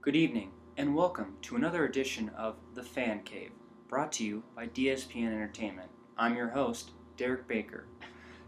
Good evening, and welcome to another edition of The Fan Cave, brought to you by DSPN Entertainment. I'm your host, Derrick Baker.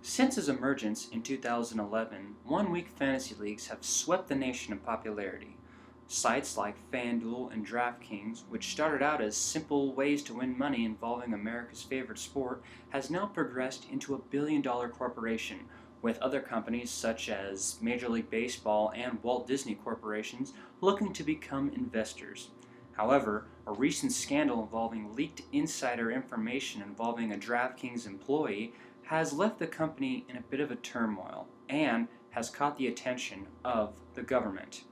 Since its emergence in 2011, one-week fantasy leagues have swept the nation in popularity. Sites like FanDuel and DraftKings, which started out as simple ways to win money involving America's favorite sport, has now progressed into a billion-dollar corporation, with other companies such as Major League Baseball and Walt Disney Corporations looking to become investors. However, a recent scandal involving leaked insider information involving a DraftKings employee has left the company in a bit of a turmoil and has caught the attention of the government.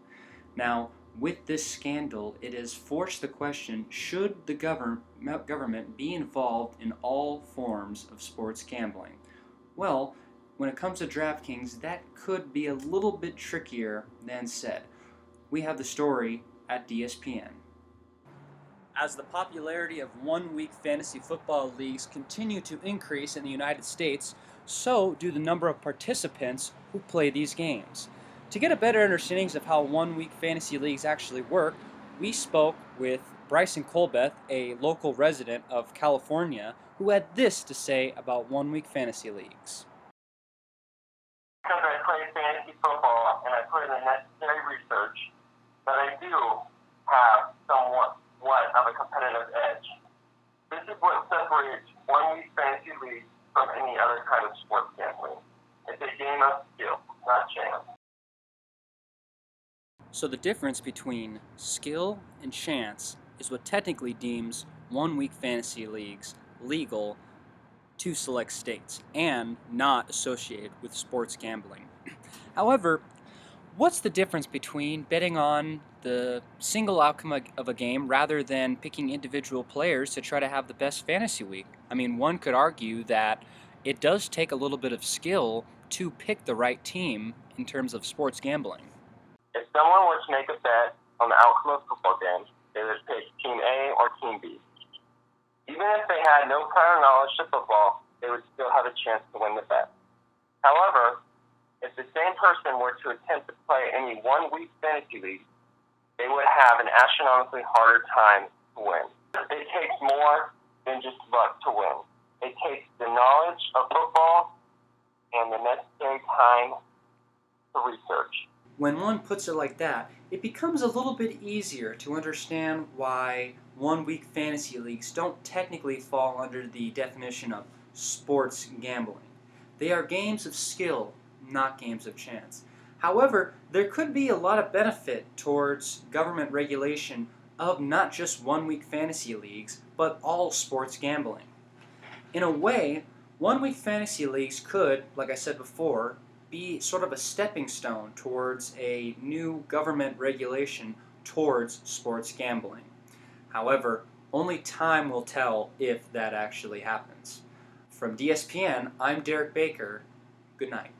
Now, with this scandal, it has forced the question, should the government be involved in all forms of sports gambling? Well, when it comes to DraftKings, that could be a little bit trickier than said. We have the story at DSPN. As the popularity of one-week fantasy football leagues continue to increase in the United States, so do the number of participants who play these games. To get a better understanding of how one-week fantasy leagues actually work, we spoke with Bryson Colbeth, a local resident of California, who had this to say about one-week fantasy leagues. Because I play fantasy football and I put in the necessary research, that I do have somewhat of a competitive edge. This is what separates one-week fantasy league from any other kind of sports gambling. It's a game of skill, not chance. So the difference between skill and chance is what technically deems one-week fantasy leagues legal to select states and not associated with sports gambling. However, what's the difference between betting on the single outcome of a game rather than picking individual players to try to have the best fantasy week? I mean, one could argue that it does take a little bit of skill to pick the right team in terms of sports gambling. If someone were to make a bet on the outcome of football games, they would pick Team A or Team B. Even if they had no prior knowledge of football, they would still have a chance to win the bet. However, if the same person were to attempt to play any one-week fantasy league, they would have an astronomically harder time to win. It takes more than just luck to win. It takes the knowledge of football and the necessary time to research. When one puts it like that, it becomes a little bit easier to understand why one-week fantasy leagues don't technically fall under the definition of sports gambling. They are games of skill, not games of chance. However, there could be a lot of benefit towards government regulation of not just one-week fantasy leagues, but all sports gambling. In a way, one-week fantasy leagues could, like I said before, be sort of a stepping stone towards a new government regulation towards sports gambling. However, only time will tell if that actually happens. From DSPN, I'm Derrick Baker. Good night.